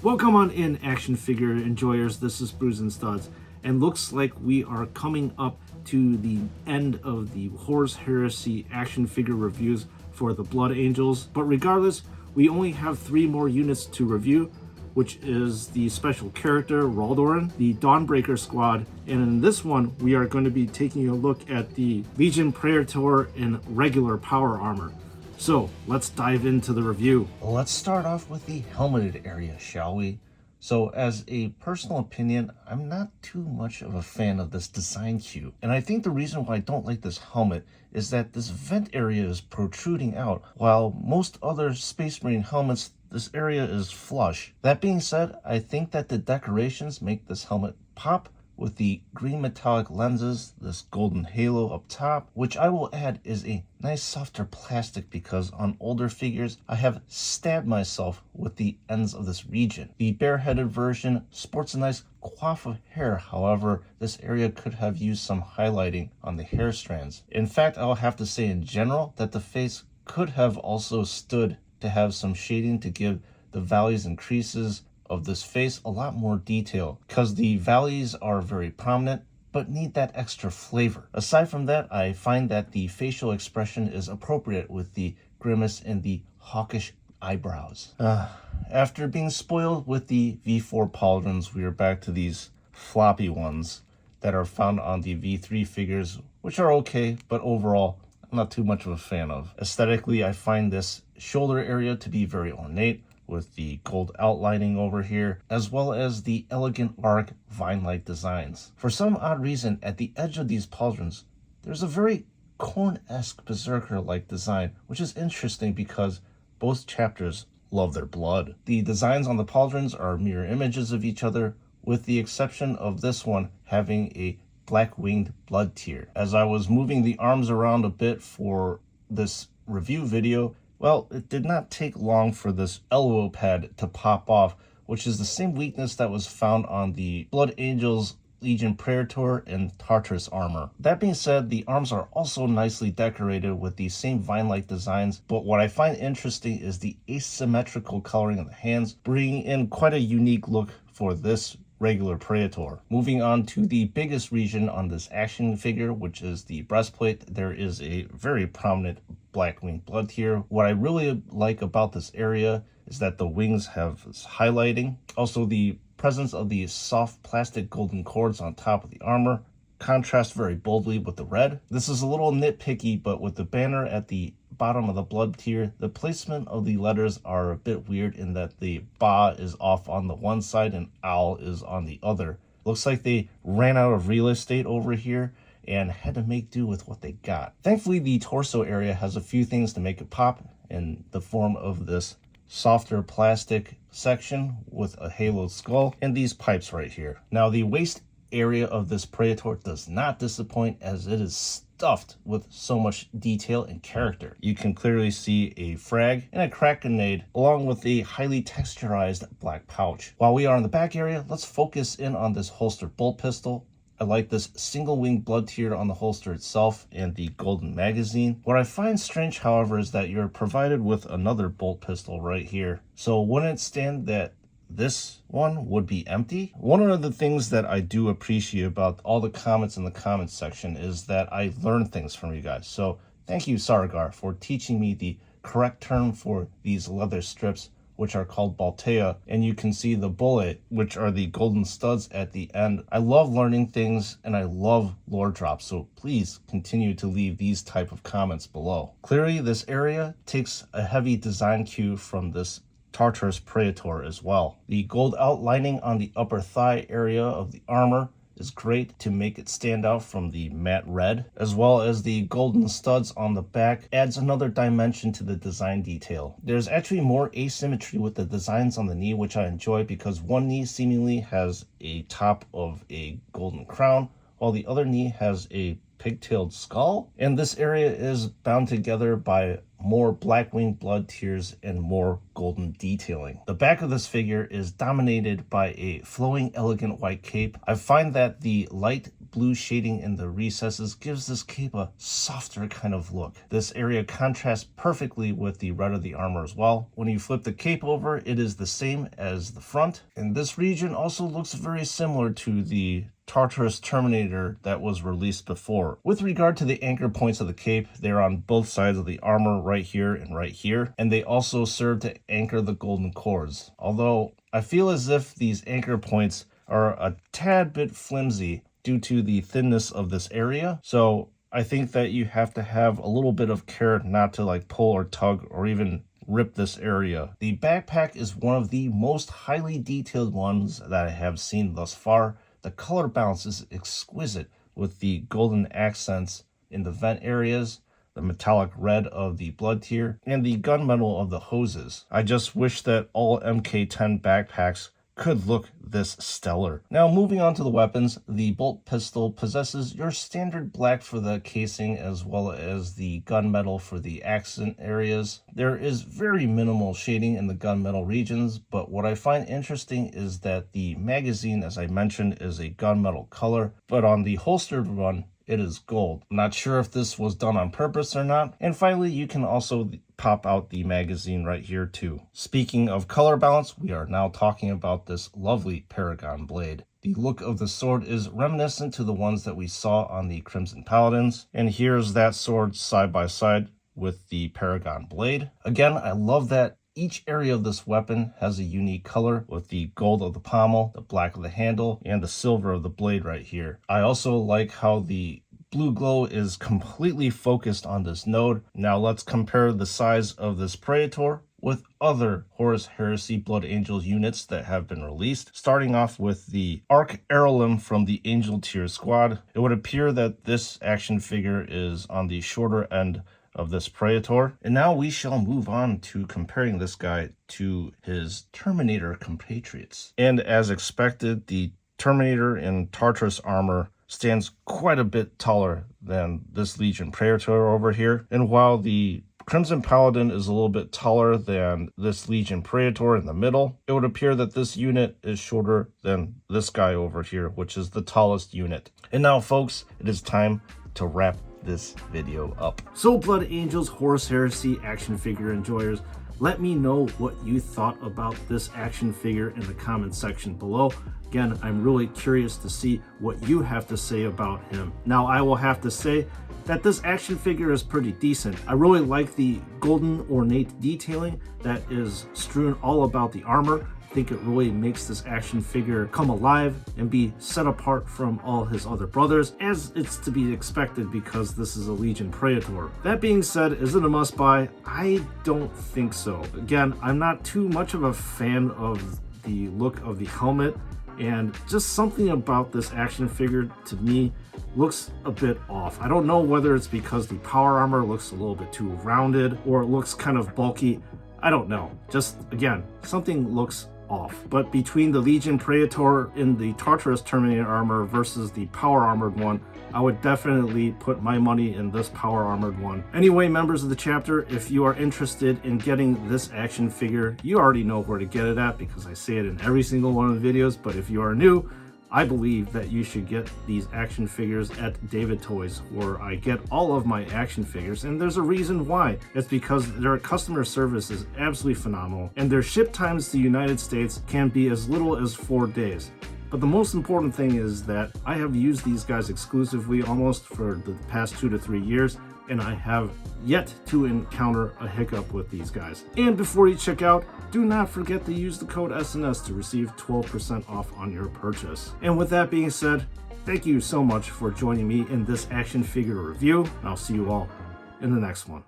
Welcome on in, action figure enjoyers. This is Brews and Studs, and looks like we are coming up to the end of the Horus Heresy action figure reviews for the Blood Angels. But regardless, we only have 3 more units to review, which is the special character Raldoran, the Dawnbreaker squad, and in this one we are going to be taking a look at the Legion Praetor in regular power armor. So let's dive into the review. Let's start off with the helmeted area, shall we? So as a personal opinion, I'm not too much of a fan of this design cue. And I think the reason why I don't like this helmet is that this vent area is protruding out, while most other Space Marine helmets, this area is flush. That being said, I think that the decorations make this helmet pop, with the green metallic lenses, this golden halo up top, which I will add is a nice softer plastic because on older figures I have stabbed myself with the ends of this region. The bareheaded version sports a nice coif of hair, however this area could have used some highlighting on the hair strands. In fact, I'll have to say in general that the face could have also stood to have some shading to give the valleys and creases of this face a lot more detail, because the valleys are very prominent but need that extra flavor. Aside from that, I find that the facial expression is appropriate with the grimace and the hawkish eyebrows. After being spoiled with the V4 pauldrons, we are back to these floppy ones that are found on the V3 figures, which are okay, but overall I'm not too much of a fan of. Aesthetically, I find this shoulder area to be very ornate, with the gold outlining over here, as well as the elegant arc vine-like designs. For some odd reason, at the edge of these pauldrons, there's a very Khorne-esque berserker-like design, which is interesting because both chapters love their blood. The designs on the pauldrons are mirror images of each other, with the exception of this one having a black-winged blood tear. As I was moving the arms around a bit for this review video, well, it did not take long for this elbow pad to pop off, which is the same weakness that was found on the Blood Angels Legion Praetor and Tartarus armor. That being said, the arms are also nicely decorated with the same vine-like designs, but what I find interesting is the asymmetrical coloring of the hands, bringing in quite a unique look for this regular Praetor. Moving on to the biggest region on this action figure, which is the breastplate, there is a very prominent black winged blood here. What I really like about this area is that the wings have this highlighting. Also, the presence of the soft plastic golden cords on top of the armor contrasts very boldly with the red. This is a little nitpicky, but with the banner at the bottom of the blood tier, the placement of the letters are a bit weird in that the Ba is off on the one side and Al is on the other. Looks like they ran out of real estate over here and had to make do with what they got. Thankfully, the torso area has a few things to make it pop in the form of this softer plastic section with a halo skull and these pipes right here. Now, the waist area of this Praetor does not disappoint, as it is stuffed with so much detail and character. You can clearly see a frag and a crack grenade along with a highly texturized black pouch. While we are in the back area, let's focus in on this holster bolt pistol. I like this single wing blood tier on the holster itself and the golden magazine. What I find strange, however, is that you're provided with another bolt pistol right here. So wouldn't it stand that this one would be empty? One of the things that I do appreciate about all the comments in the comments section is that I learn things from you guys. So thank you, Sargar, for teaching me the correct term for these leather strips, which are called Baltea, and you can see the bullet, which are the golden studs at the end. I love learning things and I love lore drops, so please continue to leave these type of comments below. Clearly, this area takes a heavy design cue from this Tartarus Praetor as well. The gold outlining on the upper thigh area of the armor is great to make it stand out from the matte red, as well as the golden studs on the back adds another dimension to the design detail. There's actually more asymmetry with the designs on the knee, which I enjoy because one knee seemingly has a top of a golden crown, while the other knee has a pigtailed skull, and this area is bound together by more black winged blood tears and more golden detailing. The back of this figure is dominated by a flowing elegant white cape. I find that the light blue shading in the recesses gives this cape a softer kind of look. This area contrasts perfectly with the red of the armor as well. When you flip the cape over, it is the same as the front, and this region also looks very similar to the Tartarus Terminator that was released before. With regard to the anchor points of the cape, they're on both sides of the armor, right here and right here, and they also serve to anchor the golden cords. Although I feel as if these anchor points are a tad bit flimsy due to the thinness of this area, so I think that you have to have a little bit of care not to like pull or tug or even rip this area. The backpack is one of the most highly detailed ones that I have seen thus far. The color balance is exquisite with the golden accents in the vent areas, the metallic red of the blood tier, and the gunmetal of the hoses. I just wish that all MK10 backpacks could look this stellar. Now moving on to the weapons, the bolt pistol possesses your standard black for the casing as well as the gunmetal for the accent areas. There is very minimal shading in the gunmetal regions, but what I find interesting is that the magazine, as I mentioned, is a gunmetal color, but on the holstered one, it is gold. I'm not sure if this was done on purpose or not. And finally, you can also pop out the magazine right here too. Speaking of color balance, we are now talking about this lovely Paragon blade. The look of the sword is reminiscent to the ones that we saw on the Crimson Paladins. And here's that sword side by side with the Paragon blade. Again, I love that each area of this weapon has a unique color with the gold of the pommel, the black of the handle, and the silver of the blade right here. I also like how the blue glow is completely focused on this node. Now let's compare the size of this Praetor with other Horus Heresy Blood Angels units that have been released. Starting off with the Arc Heirloom from the Angel Tier squad, it would appear that this action figure is on the shorter end of this Praetor. And now we shall move on to comparing this guy to his Terminator compatriots. And as expected, the Terminator in Tartarus armor stands quite a bit taller than this Legion Praetor over here. And while the Crimson Paladin is a little bit taller than this Legion Praetor in the middle, it would appear that this unit is shorter than this guy over here, which is the tallest unit. And now, folks, it is time to wrap this video up. So Blood Angels Horus Heresy action figure enjoyers, let me know what you thought about this action figure in the comment section below. Again, I'm really curious to see what you have to say about him. Now, I will have to say that this action figure is pretty decent. I really like the golden ornate detailing that is strewn all about the armor. I think it really makes this action figure come alive and be set apart from all his other brothers, as it's to be expected because this is a Legion Praetor. That being said, is it a must buy? I don't think so. Again, I'm not too much of a fan of the look of the helmet, and just something about this action figure to me looks a bit off. I don't know whether it's because the power armor looks a little bit too rounded or it looks kind of bulky. I don't know. Just, again, something looks off. But between the Legion Praetor in the Tartarus Terminator armor versus the power armored one, I would definitely put my money in this power armored one. Anyway, members of the chapter, if you are interested in getting this action figure, you already know where to get it at because I say it in every single one of the videos. But if you are new, I believe that you should get these action figures at David Toys, where I get all of my action figures, and there's a reason why. It's because their customer service is absolutely phenomenal, and their ship times to the United States can be as little as 4 days. But the most important thing is that I have used these guys exclusively almost for the past 2 to 3 years, and I have yet to encounter a hiccup with these guys. And before you check out, do not forget to use the code SNS to receive 12% off on your purchase. And with that being said, thank you so much for joining me in this action figure review. I'll see you all in the next one.